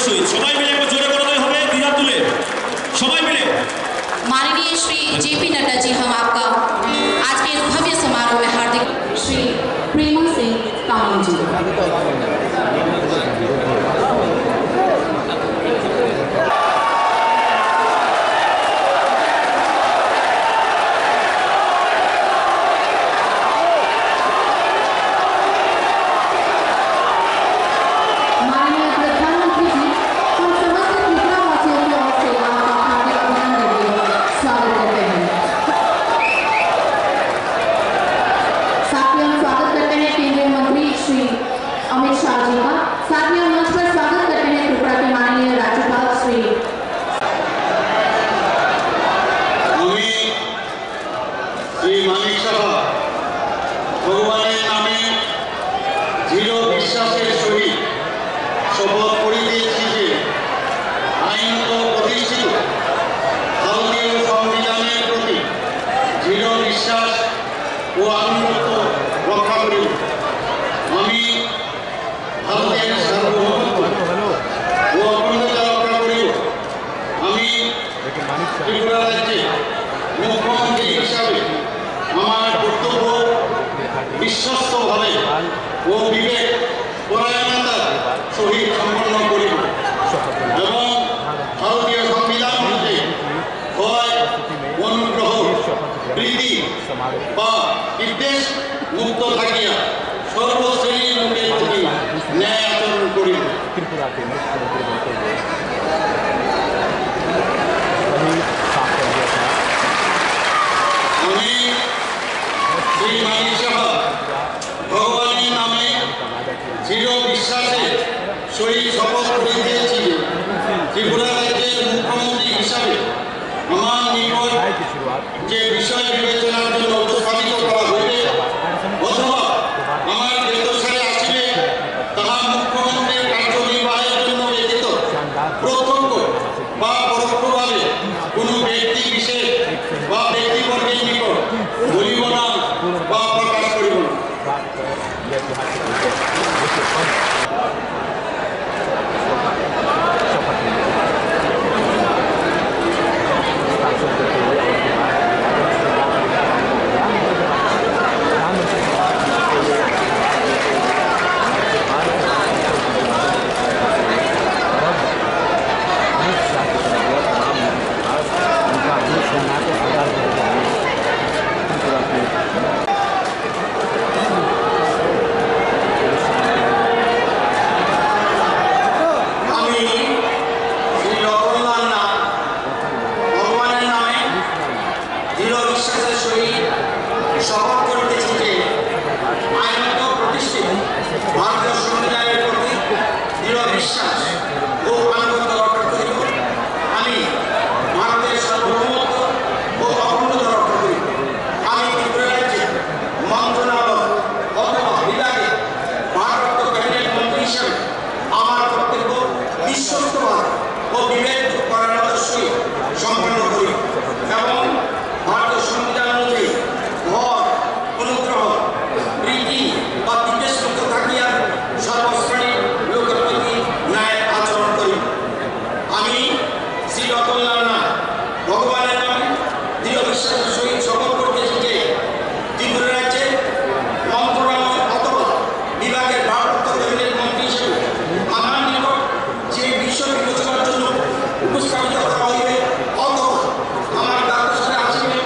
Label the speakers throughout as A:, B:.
A: সহিত সবাই মিলে একবার জোরে করে হবে, দুই হাত তুলে সবাই मिले।
B: माननीय श्री जेपी नड्डा जी, हम आपका आज के इस भव्य समारोह में हार्दिक श्री प्रेमा सिंह कामन जी।
C: ভগবানের নামে দৃঢ় বিশ্বাসের সহিত শপথ করিতেছি যে আইনত প্রতিষ্ঠিত ভারতীয় সংবিধানের প্রতি দৃঢ় বিশ্বাস ও আনুগত্য রক্ষা করিব। আমি ভারতের সার্বভৌমত্ব ও অখণ্ডতা রক্ষা করিব। আমি ত্রিপুরা রাজ্যে মুখ্যমন্ত্রী হিসাবে আমার কর্তব্য বিশ্বস্তভাবে ও বিবেক পরায়ণতার সহিত সম্পন্ন করিব এবং ভারতীয় সংবিধান হতে ভয়, অনুগ্রহ, প্রীতি বা বিদ্বেষ মুক্ত থাকিয়া সর্বশ্রেণীর লোকের প্রতি ন্যায় আচরণ করিব। আমি শ্রী মানিক সাহা ভগবানের নামে দৃঢ় বিশ্বাসের সহিত শপথ করিতেছি যে ত্রিপুরা রাজ্যের মুখ্যমন্ত্রী হিসাবে আমার নিকট যে বিষয় বিবেচনার জন্য উপস্থাপিত করা হইবে অথবা আমার বেতসারে আসিবে তাহা মুখ্যমন্ত্রীর কার্যনির্বাহের জন্য ব্যতীত প্রত্যক্ষ বা পরোক্ষভাবে কোনো ব্যক্তি বিশেষ বা ব্যক্তিবর্গের নিকট বলিব না বা প্রকাশ করিব না। শপথ করিতেছি যে আইনত প্রতিষ্ঠিত ভারতীয় সংবিধানের প্রতি দৃঢ় বিশ্বাস ও আনুগত্য রক্ষা করিব। আমি ভারতের সার্বভৌমত্ব ও অখণ্ডতা রক্ষা করিব। আমি ত্রিপুরা রাজ্যে মন্ত্রণালয় অথবা বিভাগে ভারপ্রাপ্ত ক্যাবিনেট মন্ত্রী হিসাবে আমার কর্তব্য বিশ্বস্তভাবে ও বিবেক পরায়ণতার সহিত সম্পন্ন করিব এবং ভারতীয় সংবিধান অনুযায়ী ভয়, অনুগ্রহ, প্রীতি বা বিদ্বেষ মুক্ত থাকিয়া সর্বশ্রেণীর লোকের প্রতি ন্যায় আচরণ করিব। আমি শ্রী রতনলাল নাথ ভগবানের নামে দৃঢ় বিশ্বাসের সহিত শপথ করিতেছি যে ত্রিপুরা রাজ্যে মন্ত্রণালয় অথবা বিভাগের ভারপ্রাপ্ত ক্যাবিনেট মন্ত্রী হিসেবে আমার নিকট যে বিষয় বিবেচনার জন্য উপস্থাপিত করা হইবে অথবা আমার দ্বারস্থে আসিবে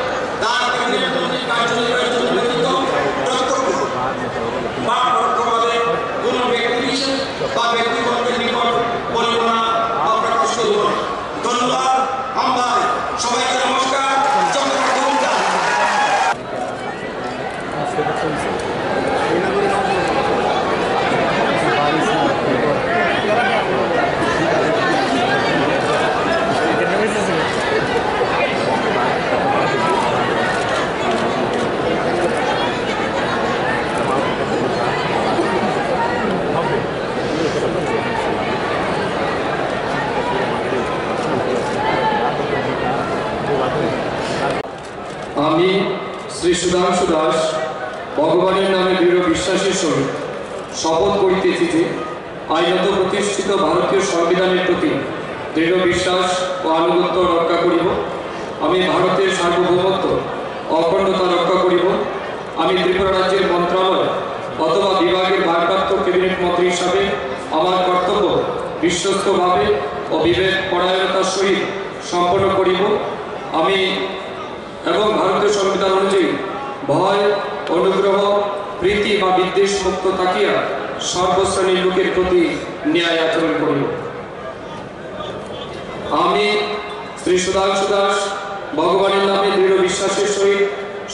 C: তার ক্যাবিনেট মন্ত্রীর কার্যনির্বাহের জন্য ব্যতীত প্রত্যক্ষ বা পরোক্ষভাবে কোনো ব্যক্তি বিশেষ বা ব্যক্তিবর্গের নিকট বলিব না বা প্রকাশ করিব না। ধন্যবাদ। আমরা সবাইকে নমস্কার।
D: আমি শ্রী সুধাংশু দাস ভগবানের নামে দৃঢ় বিশ্বাসের সহিত শপথ করিতেছি যে আইনত প্রতিষ্ঠিত ভারতীয় সংবিধানের প্রতি দৃঢ় বিশ্বাস ও আনুগত্য রক্ষা করিব। আমি ভারতের সার্বভৌমত্ব অখণ্ডতা রক্ষা করিব। আমি ত্রিপুরা রাজ্যের মন্ত্রণালয় অথবা বিভাগের ভারপ্রাপ্ত ক্যাবিনেট মন্ত্রী হিসাবে আমার কর্তব্য বিশ্বস্তভাবে ও বিবেক পরায়ণতার সহিত সম্পন্ন করিব। আমি এবং ভারতীয় সংবিধান অনুযায়ী ভয়, অনুগ্রহ, প্রীতি বা বিদ্বেষ মুক্ত থাকিয়া সর্বশ্রেণীর লোকের প্রতি ন্যায় আচরণ করিব। আমি শ্রী সুধাংশু দাস ভগবানের নামে দৃঢ় বিশ্বাসের সহিত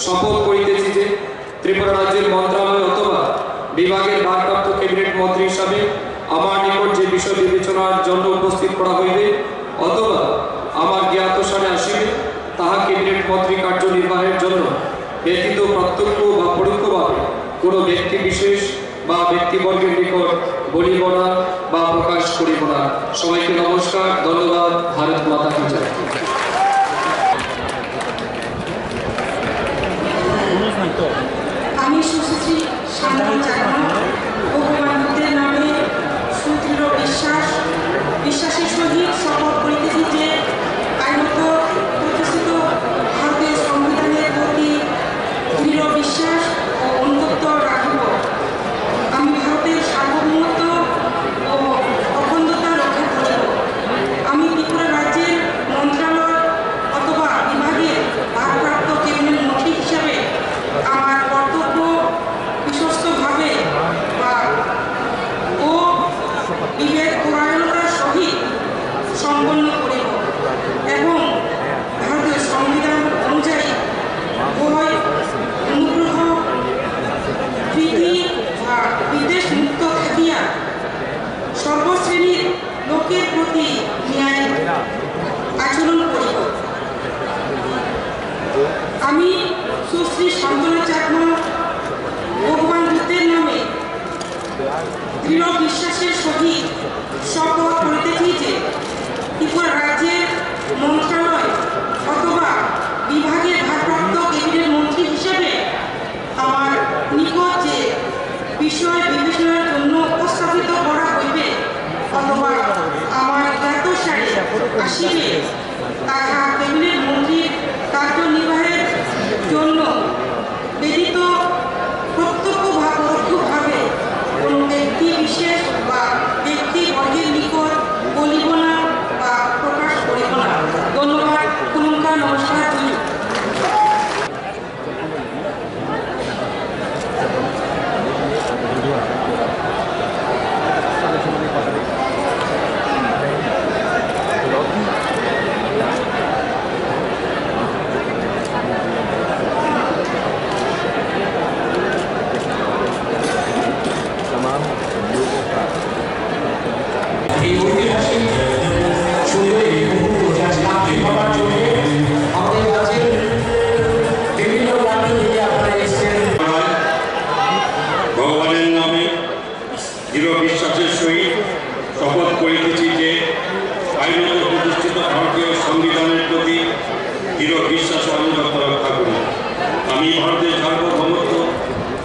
D: শপথ করিতেছি যে ত্রিপুরা রাজ্যের মন্ত্রণালয় অথবা বিভাগের ভারপ্রাপ্ত ক্যাবিনেট মন্ত্রী হিসাবে আমার নিকট যে বিষয় বিবেচনার জন্য উপস্থিত করা হইবে অথবা আমার জ্ঞাতসারে আসিবে তাহা ক্যাবিনেট মন্ত্রী কার্যনির্বাহের জন্য ব্যতীত প্রত্যক্ষ বা পরোক্ষভাবে কোনো ব্যক্তি বিশেষ বা ব্যক্তিবর্গের নিকট বলিব না বা প্রকাশ করিব না। সবাইকে নমস্কার, ধন্যবাদ। ভারত মাতা কি জয়।
E: আমি সুশ্রী সান্ত্বনা চাকমা ভগবান বুদ্ধের নামে সুদৃঢ় বিশ্বাসের সহিত শপথ করিতেছি যে আইনত প্রতিষ্ঠিত ভারতীয় সংবিধানের প্রতি দৃঢ় বিশ্বাস ও অনুগত্য রাখিব। আমি ভারতের সার্বভৌমত্ব ও অখণ্ডতা রক্ষা করিব। আমি ত্রিপুরা রাজ্যের মন্ত্রণালয় অথবা বিভাগের ভারপ্রাপ্ত ক্যাবিনেট মন্ত্রী হিসাবে আমার কর্তব্য বিশ্বস্তভাবে ও বিবেক পরায়ণতার সহিত সম্পন্ন করিব এবং ভারতীয় সংবিধান অনুযায়ী ভয়, অনুগ্রহ, প্রীতি বা বিদ্বেষ মুক্ত থাকিয়া সর্বশ্রেণীর লোকের প্রতি ন্যায় আচরণ করিব। আমি সুশ্রী সান্ত্বনা চাকমা ভগবান বুদ্ধের নামে দৃঢ় বিশ্বাসের সহিত শপথ করিতেছি যে ত্রিপুরা রাজ্যের মন্ত্রণালয় অথবা বিভাগের ভারপ্রাপ্ত ক্যাবিনেট মন্ত্রী হিসেবে আমার নিকট যে বিষয় বিবেচনার জন্য উপস্থাপিত করা হইবে অথবা আমার জ্ঞাতসারে আসিবে তাহা ক্যাবিনেট মন্ত্রীর কার্যনির্বাহের জন্য ব্যতীত প্রত্যক্ষ বা পরোক্ষভাবে কোনো ব্যক্তি বিশেষ বা ব্যক্তিবর্গের নিকট বলিব না বা প্রকাশ করিব না। ধন্যবাদ। নমস্কার।
A: ভগবানের নামে দৃঢ় বিশ্বাসের সহিত শপথ করিতেছি যে আইনত প্রতিষ্ঠিত ভারতীয় সংবিধানের প্রতি দৃঢ় বিশ্বাস ও আনুগত্য রক্ষা করি। আমি ভারতের সার্বভৌমত্ব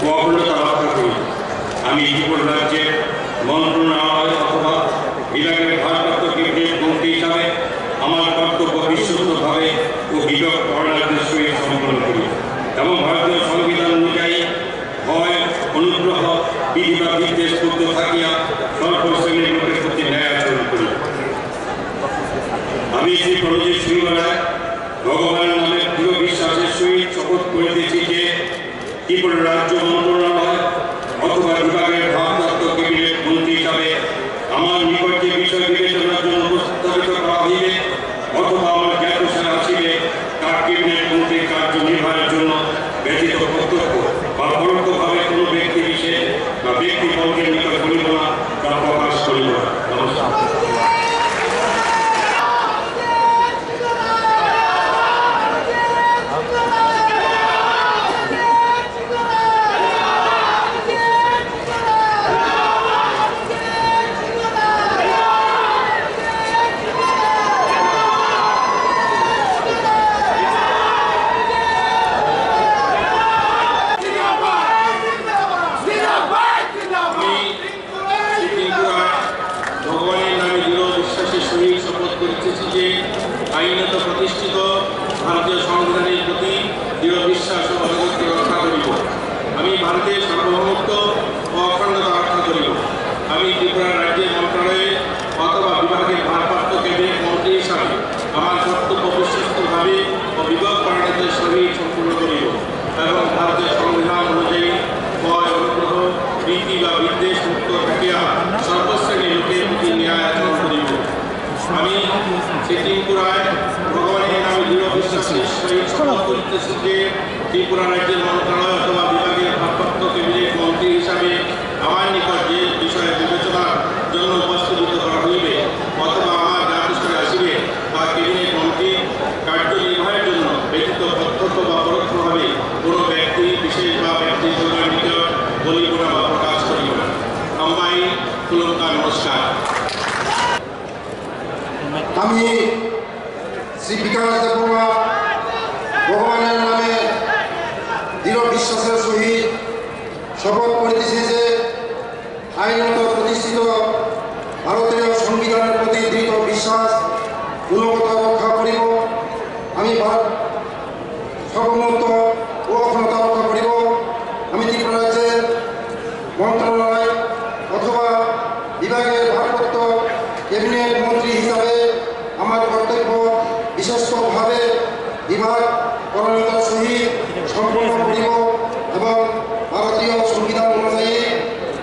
A: ও অখণ্ডতা রক্ষা করি। আমি ত্রিপুরা রাজ্যের মন্ত্রণালয় অথবা বিভাগের ভারপ্রাপ্ত ক্যাবিনেট মন্ত্রী হিসাবে আমার কর্তব্য বিশ্বস্তভাবে ও বিবেক পরায়ণতার সহিত সম্পন্ন করি এবং ভারতীয় সংবিধান অনুযায়ী ভয়, অনুগ্রহ, বিধি বা বিদ্বেষ মুক্ত থাকিয়া সর্বশ্রেণীর লোকের প্রতি ন্যায় আচরণ করি। আমি শ্রী প্রণজিৎ সিংহরায় ভগবানের নামে দৃঢ় বিশ্বাসের সহিত শপথ করিতেছি যে ত্রিপুরা রাজ্য মন্ত্রণালয় অথবা বিভাগের ভারপ্রাপ্ত ক্যাবিনেট মন্ত্রী হিসাবে আমার নিকট যে বিষয় বিবেচনার জন্য উপস্থাপিত করা হইবে অথবা আমার জ্ঞাতসারে আসিবে তার ক্যাবিনেট মন্ত্রীর কার্যনির্বাহের জন্য ব্যতীত প্রত্যক্ষ বা পরোক্ষভাবে কোনো ব্যক্তি বিশেষ বা ব্যক্তিবর্গের নিকট বলিব না বা প্রকাশ করিব না। নমস্কার। যে আইনত প্রতিষ্ঠিত ভারতীয় সংবিধানের প্রতি দৃঢ় বিশ্বাস ও আনুগত্য রক্ষা করিব। আমি ভারতের সার্বভৌমত্ব ও অখণ্ডতা রক্ষা করিব। আমি ত্রিপুরা রাজ্যের মন্ত্রণালয়ে অথবা বিভাগের ভারপ্রাপ্ত ক্যাবিনেট মন্ত্রী হিসাবে আমার কর্তব্য বিশ্বস্তভাবে ও বিভাগ পরিণতের সহিত সম্পূর্ণ করিব এবং ভারতের সংবিধান অনুযায়ী ভয়, অনুগ্রহ, রীতি বা বিদ্বেষ মুক্ত থাকিয়া সর্বশ্রেণীর লোকের প্রতি ন্যায় আচরণ করিব। আমি ত্রিপুরায় ভগবানের নামে দৃঢ় বিশ্বাসের সহিত শপথ করিতেছি যে ত্রিপুরা রাজ্যের মন্ত্রণালয় অথবা বিভাগের ভারপ্রাপ্ত ক্যাবিনেট মন্ত্রী হিসাবে আমার নিকট যে বিষয়ে বিবেচনার জন্য উপস্থাপিত করা হইবে অথবা আমার জ্ঞাতস্থলে আসিবে তা ক্যাবিনেট মন্ত্রী কার্যনির্বাহের জন্য ব্যতীত প্রত্যক্ষ বা পরোক্ষভাবে কোনো ব্যক্তি বিশেষ বা ব্যক্তিগণের নিকট বলিব না বা প্রকাশ করিব না। আম্বাই তুলঙ্কা নমস্কার।
F: আমি শ্রী বিকাশ দেববর্মা ভগবানের নামে দৃঢ় বিশ্বাসের সহিত শপথ করিতেছি যে আইনত প্রতিষ্ঠিত ভারতীয় সংবিধানের প্রতি দৃঢ় বিশ্বাস গুণগত রক্ষা করিব। আমি সার্বভৌমত্ব ও অখণ্ডতা রক্ষা করিব। আমি ত্রিপুরা রাজ্যের মন্ত্রণালয় অথবা বিভাগের ভারপ্রাপ্ত ক্যাবিনেট মন্ত্রী হিসাবে আমার কর্তব্য বিশ্বস্তভাবে বিভাগ পরিণতার সহিত সম্পন্ন করিব এবং ভারতীয় সংবিধান অনুযায়ী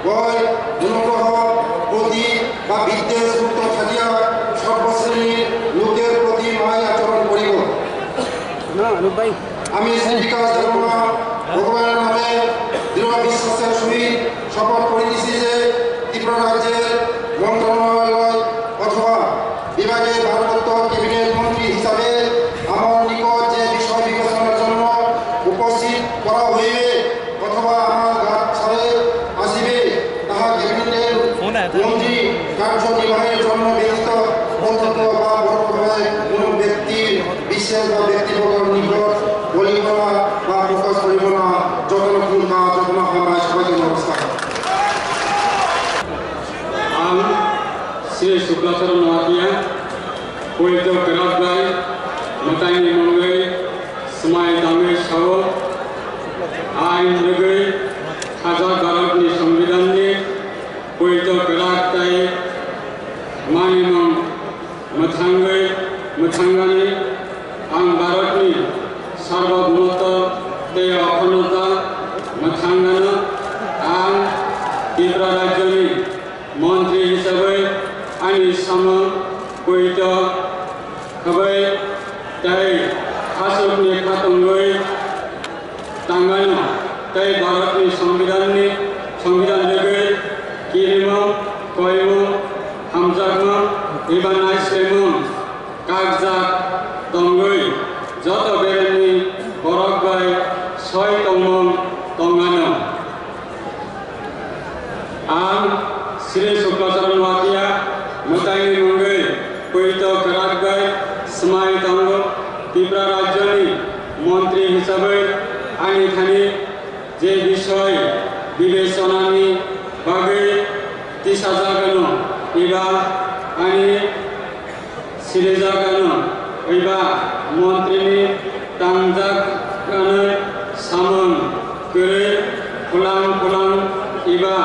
F: ভয়, অনুগ্রহ, প্রতি বা বিদ্বেষ মুক্ত থাকিয়া সর্বশ্রেণীর লোকের প্রতি ন্যায় আচরণ করিব। আমি শ্রী বিকাশ দেববর্মা ভগবানের নামে দৃঢ় বিশ্বাসের সহিত শপথ করিতেছি যে ত্রিপুরা রাজ্যের মন্ত্রণালয় অথবা বিভাগের ভারপ্রাপ্ত ক্যাবিনেট মন্ত্রী হিসাবে আমার নিকট যে বিষয় বিবেচনার জন্য উপস্থিত করা হইবে অথবা আমার কাছে আসিবে তাহা ক্যাবিনেটের মন্ত্রী কার্যনির্বাহের জন্য ব্যতীত প্রত্যক্ষ বা পরোক্ষভাবে কোনো ব্যক্তির বিশেষ বা ব্যক্তিগত নিকট বলিব না বা প্রকাশ করিব না। যতক্ষণ না যখন হয় সবাইকে নমস্কার।
D: श्री शुक्लाचरण नवातिया पवित्र केराबाई मताइनि मंगई समाय दामे साव आइन लगई हाजार भारतनि संविधाननि पवित्र केराबाई मानिमं मथांगई मथांगानि आं भारतनि सार्वभौमत्व ते अखंडता मथांगानो आं त्रिपुरा राज्यनि मन्त्री हिसाबै आंनि सामों पवित्र खाबाय ताई आसुकनि खातंगै तांगानो ताई भारतनि संविधान लगै किरिमं कयमं हामजागमं एबा नायस्लेमं कागजात दंगै जत बेरेनि बरकबाय सय तंमं तंगानो आं श्री शुक्लाचरण नवातिया मताइनि मंगई पवित्र केराबाई समाय दांग त्रिपुरा राज्यनि मन्त्री हिसाबै आंनि थानि जे विषय विवेचनानि बागै तिसाजागोन एबा आंनि सिरिजागोन एबा मन्त्रिनि तांजागोन सामों गोरै फुलां एबा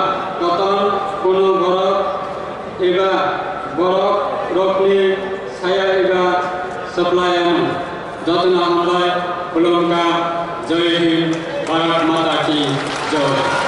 D: कतन कोनो बरफ एबा बरफ रकनि साया एबा सप्लायान जतना हामबाय खुलुमगा। जय हिंद, भारत माता की जय।